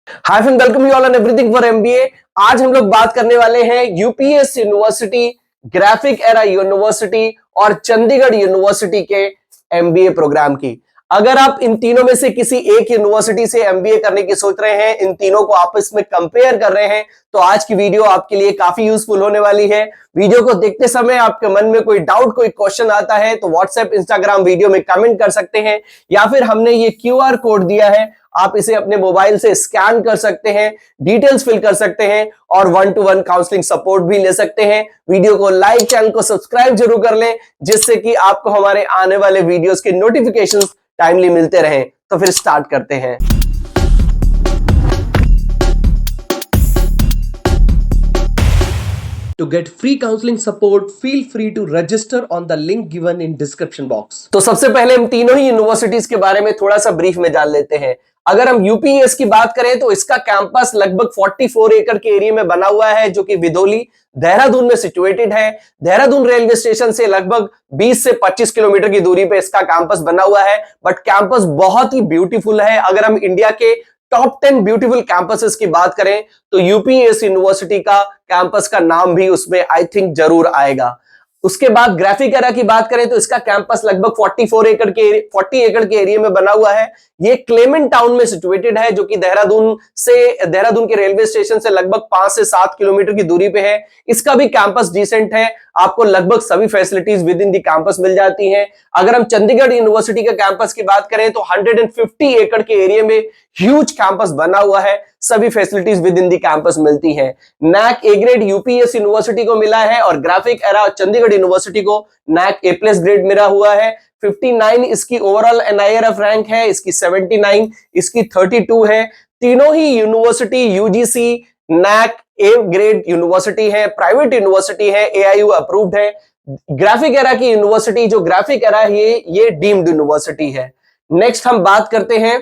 Hi friend, welcome you all and everything for MBA. आज हम लोग बात करने वाले हैं UPS university, graphic Era university और चंडीगढ़ यूनिवर्सिटी के एमबीए प्रोग्राम की। अगर आप इन तीनों में से किसी एक यूनिवर्सिटी से एमबीए करने की सोच रहे हैं, इन तीनों को आपस में कंपेयर कर रहे हैं, तो आज की वीडियो आपके लिए काफी यूजफुल होने वाली है। वीडियो को देखते समय आपके मन में कोई डाउट, कोई क्वेश्चन आता है तो व्हाट्सएप, इंस्टाग्राम वीडियो में कमेंट कर सकते हैं, या फिर हमने ये क्यूआर कोड दिया है, आप इसे अपने मोबाइल से स्कैन कर सकते हैं, डिटेल्स फिल कर सकते हैं और 1-to-1 काउंसलिंग सपोर्ट भी ले सकते हैं। वीडियो को लाइक, चैनल को सब्सक्राइब जरूर कर लें, जिससे कि आपको हमारे आने वाले वीडियोस के नोटिफिकेशंस टाइमली मिलते रहें। तो फिर स्टार्ट करते हैं। To get free counseling support, feel free to register on the link given in description box। तो सबसे पहले हम तीनों ही यूनिवर्सिटीज के बारे में थोड़ा सा ब्रीफ में जान लेते हैं। अगर हम यूपीएस की बात करें तो इसका कैंपस लगभग 44 एकड़ के एरिया में बना हुआ है, जो कि विदोली, देहरादून में सिचुएटेड है। देहरादून रेलवे स्टेशन से लगभग 20 से 25 किलोमीटर की दूरी पे इसका कैंपस बना हुआ है। बट कैंपस बहुत ही ब्यूटीफुल है। अगर हम इंडिया के टॉप 10 ब्यूटीफुल कैंपसेस की बात करें तो यूपीएस यूनिवर्सिटी का कैंपस का नाम भी उसमें आई थिंक जरूर आएगा। उसके बाद ग्राफिक एरा की बात करें तो इसका कैंपस लगभग 40 एकड़ के एरिया में बना हुआ है। ये क्लेमेंट टाउन में सिचुएटेड है, जो कि देहरादून के रेलवे स्टेशन से लगभग 5 से 7 किलोमीटर की दूरी पे है। इसका भी कैंपस डिसेंट है, आपको लगभग सभी facilities within the campus मिल जाती हैं। अगर हम चंडीगढ़ यूनिवर्सिटी के कैंपस की बात करें तो 150 एकड़ के एरिया में ह्यूज कैंपस बना हुआ है, सभी facilities within the campus मिलती हैं। NAAC A grade UPS university को मिला है और ग्राफिक एरा चंडीगढ़ यूनिवर्सिटी को नैक ए प्लस ग्रेड मिला हुआ है। 59 इसकी ओवरऑल एनआईआरएफ रैंक है, इसकी 79, इसकी 32 है। तीनों ही university UGC NAAC A grade university है, प्राइवेट यूनिवर्सिटी है, एआईयू अप्रूव्ड है। ग्राफिक एरा की यूनिवर्सिटी, जो ग्राफिक एरा है, ये डीम्ड यूनिवर्सिटी है। नेक्स्ट हम बात करते हैं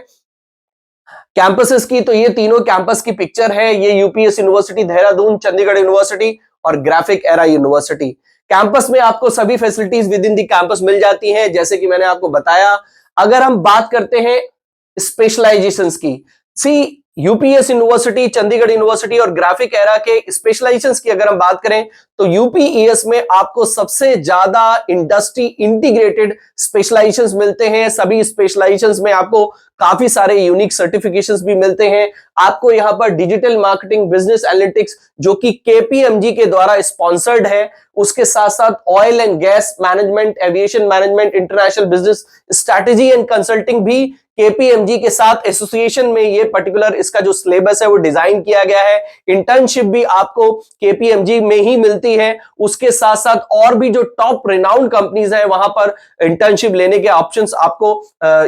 कैंपसेस की। तो ये तीनों कैंपस की पिक्चर है। ये UPES university Dehradun, Chandigarh university और ग्राफिक एरा यूनिवर्सिटी। कैंपस में आपको सभी facilities within the campus मिल जाती हैं, जैसे कि मैंने आपको बताया। अगर हम बात करते हैं स्पेशलाइजेशंस की, सी यूपीएस यूनिवर्सिटी, चंडीगढ़ यूनिवर्सिटी और ग्राफिक एरा के स्पेशलाइजेशंस की अगर हम बात करें तो यूपीईएस में आपको सबसे ज्यादा इंडस्ट्री इंटीग्रेटेड स्पेशलाइजेशंस मिलते हैं। सभी स्पेशलाइजेशंस में आपको काफी सारे यूनिक सर्टिफिकेशंस भी मिलते हैं। आपको यहां पर डिजिटल मार्केटिंग, बिजनेस एनालिटिक्स, जो कि केपीएमजी के द्वारा स्पॉन्सर्ड है, उसके साथ साथ oil and gas management, aviation management, international business strategy and consulting भी केपीएमजी के साथ एसोसिएशन में ये पर्टिकुलर इसका जो सिलेबस है वो डिजाइन किया गया है। इंटर्नशिप भी आपको केपीएमजी में ही मिलती है। उसके साथ साथ और भी जो टॉप रिनाउंड कंपनीज हैं, वहां पर इंटर्नशिप लेने के ऑप्शंस आपको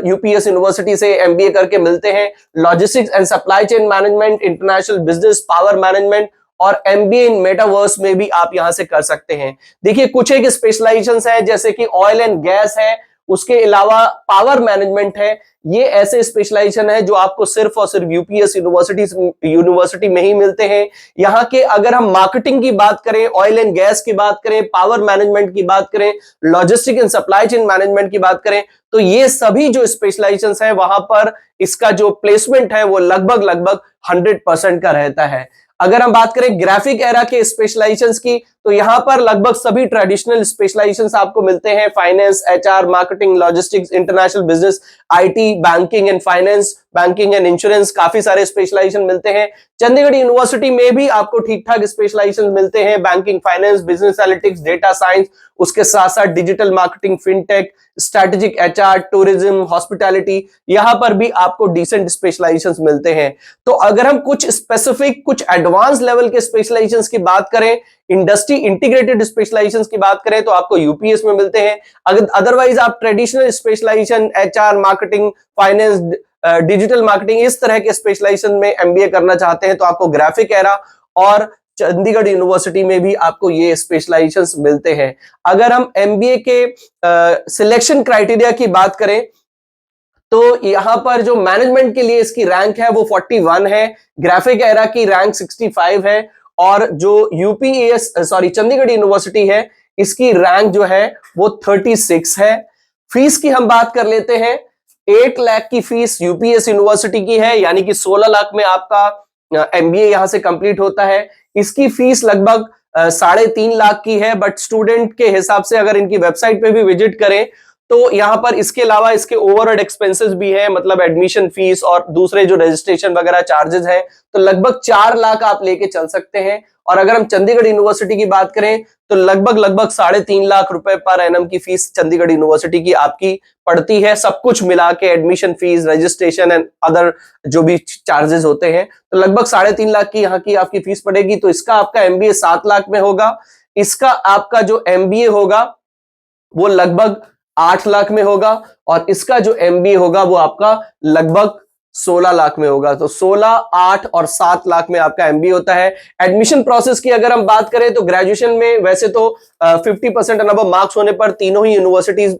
यूपीएस यूनिवर्सिटी से एमबीए करके मिलते हैं। Logistics and supply chain management, international business, power management और एमबीए इन मेटावर्स में भी आप यहां से कर सकते हैं। देखिए, कुछ एक स्पेशलाइजेशंस है, जैसे कि ऑयल एंड गैस है, उसके अलावा पावर मैनेजमेंट है। ये ऐसे स्पेशलाइजेशन है जो आपको सिर्फ और सिर्फ यूपीएस यूनिवर्सिटी में ही मिलते हैं। यहाँ के अगर हम मार्केटिंग की बात करें, ऑयल एंड गैस की बात करें, पावर मैनेजमेंट की बात करें, logistic and supply chain management की बात करें, तो ये सभी जो स्पेशलाइजेशन है वहां पर इसका जो प्लेसमेंट है वो लगभग 100% का रहता है। अगर हम बात करें ग्राफिक एरा के स्पेशलाइजेशंस की, तो यहां पर लगभग सभी ट्रेडिशनल स्पेशलाइजेशंस आपको मिलते हैं। Finance, HR, marketing, logistics, international business, IT, banking and finance, banking and insurance, काफी सारे स्पेशलाइजेशन मिलते हैं। चंडीगढ़ यूनिवर्सिटी में भी आपको ठीक ठाक स्पेशलाइजेशन मिलते हैं। Banking, finance, business analytics, data science, उसके साथ साथ digital marketing, fintech, strategic HR, tourism, hospitality, यहां पर भी आपको डिसेंट स्पेशलाइजेशंस मिलते हैं। तो अगर हम कुछ स्पेसिफिक, कुछ एडवांस लेवल के स्पेशलाइजेशंस की बात करें, इंडस्ट्री इंटीग्रेटेड स्पेशलाइजेशंस की बात करें, तो आपको यूपीएस में मिलते हैं। अगर अदरवाइज आप traditional specialization, HR, marketing, finance, digital marketing, इस तरह के स्पेशलाइजेशन में एमबीए करना चाहते हैं, तो आपको ग्राफिक एरा और चंडीगढ़ यूनिवर्सिटी में भी आपको ये स्पेशलाइजेशंस मिलते हैं। अगर हम एमबीए के सिलेक्शन क्राइटेरिया की बात करें, तो यहां पर जो मैनेजमेंट के लिए इसकी रैंक है वो 41 है, ग्राफिक एरा की रैंक 65 है, और जो चंडीगढ़ यूनिवर्सिटी है, इसकी रैंक जो है वो 36 है। फीस की हम बात कर लेते हैं। 8 लाख की फीस यूपीएस यूनिवर्सिटी की है, यानी कि 16 लाख में आपका एमबीए यहां से कंप्लीट होता है। इसकी फीस लगभग 3.5 लाख की है, बट स्टूडेंट के हिसाब से अगर इनकी वेबसाइट पे भी विजिट करें तो यहां पर इसके अलावा इसके ओवरहेड एक्सपेंसेस भी हैं, मतलब एडमिशन फीस और दूसरे जो रजिस्ट्रेशन वगैरह चार्जेस हैं, तो लगभग 4 लाख आप लेके चल सकते हैं। और अगर हम चंडीगढ़ यूनिवर्सिटी की बात करें तो लगभग 3.5 लाख रुपए पर एनम की फीस चंडीगढ़ यूनिवर्सिटी की आपकी पड़ती है, सब कुछ मिला के, admission fees, registration and other जो भी चार्जेस होते हैं, तो लगभग 3.5 लाख की यहाँ की आपकी फीस पड़ेगी। तो इसका आपका एमबीए 7 लाख में होगा, इसका आपका जो एमबीए होगा वो लगभग 8 लाख में होगा, और इसका जो एमबीए होगा वो आपका लगभग 16 लाख में होगा। तो 16, 8 और 7 लाख में आपका एमबीए होता है। एडमिशन प्रोसेस की अगर हम बात करें तो ग्रेजुएशन में वैसे तो 50% अबव मार्क्स होने पर तीनों ही यूनिवर्सिटीज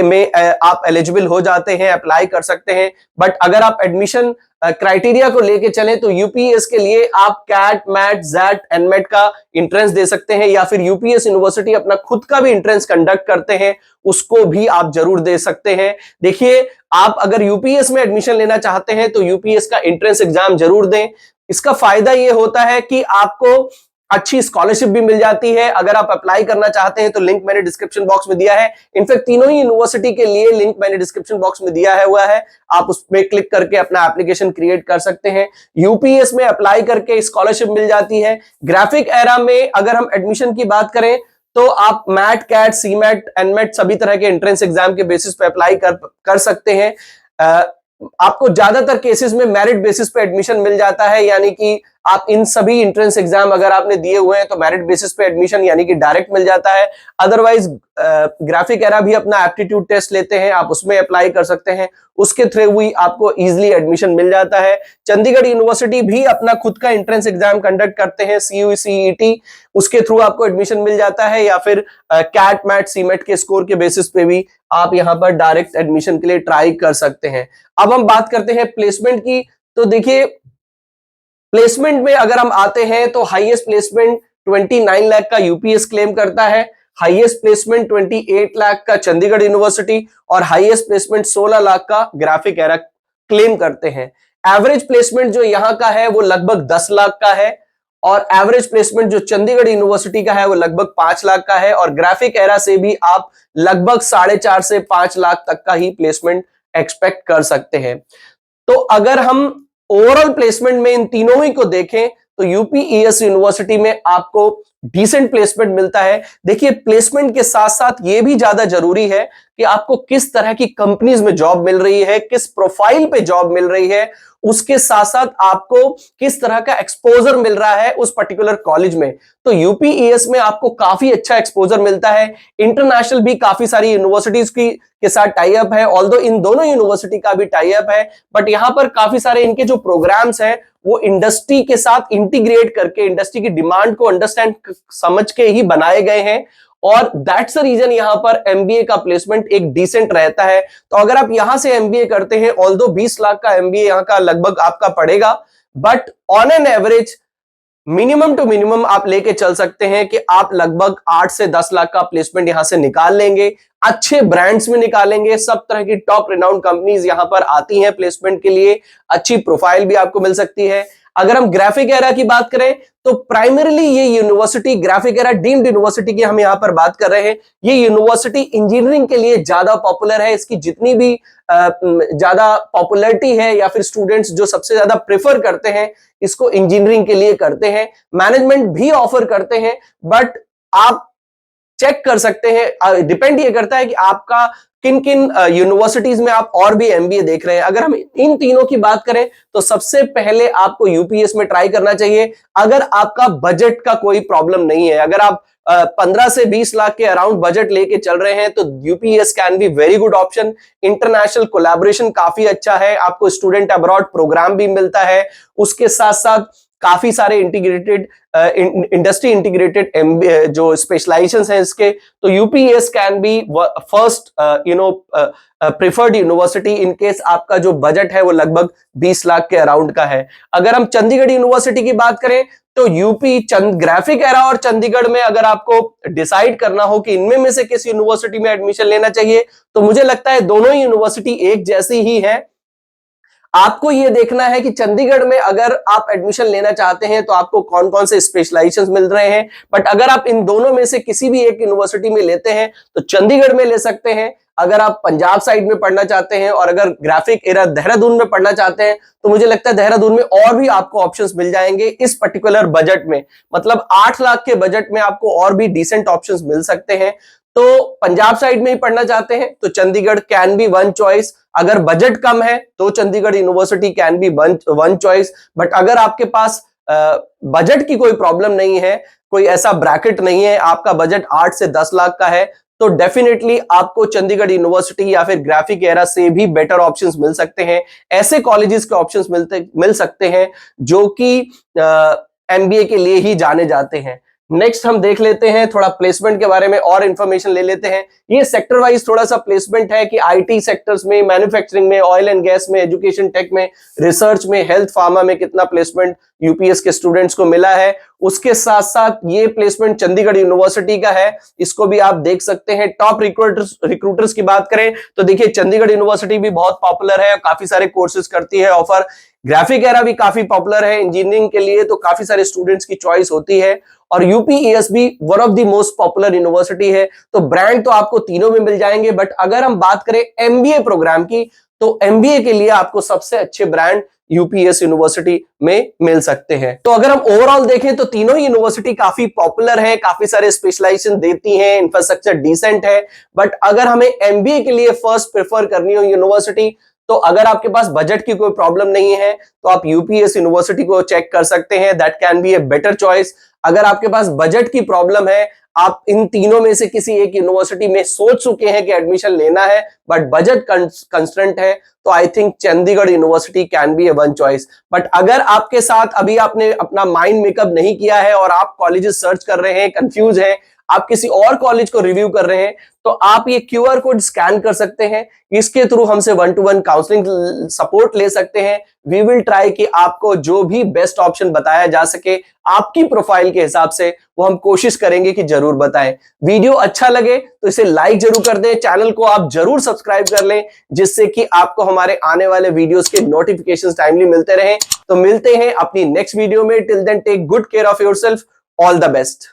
में आप एलिजिबल हो जाते हैं, अप्लाई कर सकते हैं। बट अगर आप एडमिशन क्राइटेरिया को लेके चलें तो यूपीएस के लिए आप कैट, मैट, जैट, एनमेट का एंट्रेंस दे सकते हैं, या फिर यूपीएस यूनिवर्सिटी अपना खुद का भी एंट्रेंस कंडक्ट करते हैं, उसको भी आप जरूर दे सकते हैं। देखिए, आप अगर यूपीएस में एडमिशन लेना चाहते हैं तो यूपीएस का एंट्रेंस एग्जाम जरूर दें। इसका फायदा यह होता है कि आपको अच्छी स्कॉलरशिप भी मिल जाती है। अगर आप अप्लाई करना चाहते हैं तो लिंक मैंने डिस्क्रिप्शन बॉक्स में दिया है। इनफैक्ट तीनों ही यूनिवर्सिटी के लिए लिंक मैंने डिस्क्रिप्शन बॉक्स में दिया हुआ है, आप उसमें क्लिक करके अपना एप्लीकेशन क्रिएट कर सकते हैं। यूपीएस में अप्लाई करके स्कॉलरशिप मिल जाती है। ग्राफिक एरा में अगर हम एडमिशन की बात करें तो आप मैट, कैट, सीमेट, एनमेट सभी तरह के एंट्रेंस एग्जाम के बेसिस पे अप्लाई कर सकते हैं। आपको ज्यादातर केसेस में मेरिट बेसिस पे एडमिशन मिल जाता है, यानी कि आप इन सभी एंट्रेंस एग्जाम अगर आपने दिए हुए हैं तो मेरिट बेसिस पे एडमिशन यानी कि डायरेक्ट मिल जाता है। अदरवाइज ग्राफिक एरा भी अपना एप्टीट्यूड टेस्ट लेते हैं, आप उसमें अप्लाई कर सकते हैं, उसके थ्रू ही आपको इजीली एडमिशन मिल जाता है। चंडीगढ़ यूनिवर्सिटी भी अपना खुद का एंट्रेंस एग्जाम कंडक्ट करते हैं, CUET, उसके थ्रू आपको एडमिशन मिल जाता है, या फिर कैट, मैट, सीमेट के स्कोर के बेसिस पे भी आप यहां पर डायरेक्ट एडमिशन के लिए ट्राई कर सकते हैं। अब हम बात करते हैं प्लेसमेंट की। तो देखिए, प्लेसमेंट में अगर हम आते हैं तो हाईएस्ट प्लेसमेंट 29 लाख का यूपीएस क्लेम करता है, हाईएस्ट प्लेसमेंट 28 लाख का चंडीगढ़ यूनिवर्सिटी, और हाईएस्ट प्लेसमेंट 16 लाख का ग्राफिक एरा क्लेम करते हैं। एवरेज प्लेसमेंट जो यहां का है वो लगभग 10 लाख का है, और एवरेज प्लेसमेंट जो चंडीगढ़ यूनिवर्सिटी का है वो लगभग 5 लाख का है, और ग्राफिक एरा से भी आप लगभग 4.5 से 5 लाख तक का ही प्लेसमेंट एक्सपेक्ट कर सकते हैं। तो अगर हम ओवरऑल प्लेसमेंट में इन तीनों ही को देखें तो यूपीईएस यूनिवर्सिटी में आपको डिसेंट प्लेसमेंट मिलता है। देखिए, प्लेसमेंट के साथ साथ यह भी ज्यादा जरूरी है कि आपको किस तरह की कंपनीज में जॉब मिल रही है, किस प्रोफाइल पे जॉब मिल रही है, उसके साथ साथ आपको किस तरह का एक्सपोजर मिल रहा है उस पर्टिकुलर कॉलेज में। तो यूपीईएस में आपको काफी अच्छा एक्सपोजर मिलता है। इंटरनेशनल भी काफी सारी यूनिवर्सिटीज के साथ टाई अप है, ऑल्दो इन दोनों यूनिवर्सिटी का भी टाई अप है, बट यहां पर काफी सारे इनके जो प्रोग्राम्स हैं वो इंडस्ट्री के साथ इंटीग्रेट करके, इंडस्ट्री की डिमांड को अंडरस्टैंड समझ के ही बनाए गए हैं, और दैट्स द रीजन यहां पर एमबीए का प्लेसमेंट एक डिसेंट रहता है। तो अगर आप यहां से एमबीए करते हैं, ऑल्दो 20 लाख का एमबीए यहां का लगभग आपका पड़ेगा, but on an average minimum two minimum आप लेके चल सकते हैं कि आप लगभग 8 से 10 लाख का प्लेसमेंट यहां से निकाल लेंगे। अच्छे ब्रांड्स में निकालेंगे, सब तरह की टॉप रिनाउंड कंपनीज यहां पर आती हैं प्लेसमेंट के लिए, अच्छी प्रोफाइल भी आपको मिल सकती है। अगर हम ग्राफिक एरा की बात करें तो प्राइमरीली ये university, graphic era deemed university की हम यहां पर बात कर रहे हैं, ये यूनिवर्सिटी इंजीनियरिंग के लिए ज्यादा पॉपुलर है। इसकी जितनी भी ज्यादा पॉपुलैरिटी है या फिर स्टूडेंट्स जो सबसे ज्यादा प्रेफर करते हैं इसको इंजीनियरिंग के लिए करते हैं। मैनेजमेंट भी ऑफर करते हैं, बट आप चेक कर सकते हैं, डिपेंड ये करता है कि आपका किन किन यूनिवर्सिटीज में आप और भी एमबीए देख रहे हैं। अगर हम इन तीनों की बात करें तो सबसे पहले आपको यूपीएस में ट्राई करना चाहिए अगर आपका बजट का कोई प्रॉब्लम नहीं है। अगर आप 15 से 20 लाख के अराउंड बजट लेके चल रहे हैं तो UPS can be very good option. International collaboration काफी अच्छा है, आपको स्टूडेंट अब्रॉड प्रोग्राम भी मिलता है, उसके साथ साथ काफी सारे इंटीग्रेटेड इंडस्ट्री इंटीग्रेटेड जो स्पेशलाइजेशंस हैं इसके, तो UPS can be first preferred university in case आपका जो बजट है वो लगभग 20 लाख के अराउंड का है। अगर हम चंडीगढ़ यूनिवर्सिटी की बात करें तो यूपी ग्राफिक एरा और चंडीगढ़ में अगर आपको डिसाइड करना हो कि इनमें में से किस यूनिवर्सिटी में एडमिशन लेना चाहिए, तो मुझे लगता है दोनों ही यूनिवर्सिटी एक जैसी ही है। आपको यह देखना है कि चंडीगढ़ में अगर आप एडमिशन लेना चाहते हैं तो आपको कौन कौन से स्पेशलाइजेशन मिल रहे हैं। बट अगर आप इन दोनों में से किसी भी एक यूनिवर्सिटी में लेते हैं तो चंडीगढ़ में ले सकते हैं। अगर आप पंजाब साइड में पढ़ना चाहते हैं और अगर ग्राफिक एरा देहरादून में पढ़ना चाहते हैं तो मुझे लगता है देहरादून में और भी आपको ऑप्शंस मिल जाएंगे इस पर्टिकुलर बजट में। मतलब 8 लाख के बजट में आपको और भी डिसेंट ऑप्शंस मिल सकते हैं। तो पंजाब साइड में ही पढ़ना चाहते हैं तो Chandigarh can be one choice. अगर बजट कम है तो Chandigarh university can be one choice. But अगर आपके पास बजट की कोई प्रॉब्लम नहीं है, कोई ऐसा ब्रैकेट नहीं है, आपका बजट 8 से 10 लाख का है, तो डेफिनेटली आपको चंडीगढ़ यूनिवर्सिटी या फिर ग्राफिक एरा से भी बेटर ऑप्शंस मिल सकते हैं। ऐसे कॉलेजेस के ऑप्शंस मिल सकते हैं जो कि एमबीए के लिए ही जाने जाते हैं। नेक्स्ट हम देख लेते हैं थोड़ा प्लेसमेंट के बारे में और इंफॉर्मेशन ले लेते हैं। ये सेक्टर वाइज थोड़ा सा प्लेसमेंट है कि आईटी सेक्टर्स में, मैन्युफैक्चरिंग में, ऑयल एंड गैस में, एजुकेशन टेक में, रिसर्च में, हेल्थ फार्मा में कितना प्लेसमेंट यूपीएस के स्टूडेंट्स को मिला है। उसके साथ साथ ये प्लेसमेंट चंडीगढ़ यूनिवर्सिटी का है, इसको भी आप देख सकते हैं। टॉप रिक्रूटर्स की बात करें तो देखिए चंडीगढ़ यूनिवर्सिटी भी बहुत पॉपुलर है, काफी सारे कोर्सेज करती है ऑफर। ग्राफिक एरा भी काफी पॉपुलर है इंजीनियरिंग के लिए, तो काफी सारे स्टूडेंट्स की चॉइस होती है। और यूपीईएस भी one of the most popular university है। तो ब्रांड तो आपको तीनों में मिल जाएंगे। बट अगर हम बात करें एमबीए प्रोग्राम की तो एमबीए के लिए आपको सबसे अच्छे ब्रांड यूपीएस यूनिवर्सिटी में मिल सकते हैं। तो अगर हम ओवरऑल देखें तो तीनों ही यूनिवर्सिटी काफी पॉपुलर है, काफी सारे स्पेशलाइजेशन देती हैं, इंफ्रास्ट्रक्चर डिसेंट है। बट अगर हमें एमबीए के लिए फर्स्ट प्रेफर करनी हो यूनिवर्सिटी, तो अगर आपके पास बजट की कोई प्रॉब्लम नहीं है तो आप यूपीएस यूनिवर्सिटी को चेक कर सकते हैं। That can be a better choice. अगर आपके पास बजट की प्रॉब्लम है, आप इन तीनों में से किसी एक यूनिवर्सिटी में सोच चुके हैं कि एडमिशन लेना है बट बजट कंस्ट्रेंट है, तो I think Chandigarh university can be A one choice. But अगर आपके साथ अभी आपने अपना माइंड मेकअप नहीं किया है और आप कॉलेजेस सर्च कर रहे हैं, कंफ्यूज हैं, आप किसी और कॉलेज को रिव्यू कर रहे हैं, तो आप ये क्यूआर कोड स्कैन कर सकते हैं। इसके थ्रू हमसे 1-to-1 काउंसलिंग सपोर्ट ले सकते हैं। वी विल ट्राई कि आपको जो भी बेस्ट ऑप्शन बताया जा सके आपकी प्रोफाइल के हिसाब से, वो हम कोशिश करेंगे कि जरूर बताएं। वीडियो अच्छा लगे तो इसे लाइक जरूर कर दें, चैनल को आप जरूर सब्सक्राइब कर लें, जिससे कि आपको हमारे आने वाले वीडियोस के नोटिफिकेशंस टाइमली मिलते रहें। तो मिलते हैं अपनी नेक्स्ट वीडियो में। Till then take good care of yourself. All the best.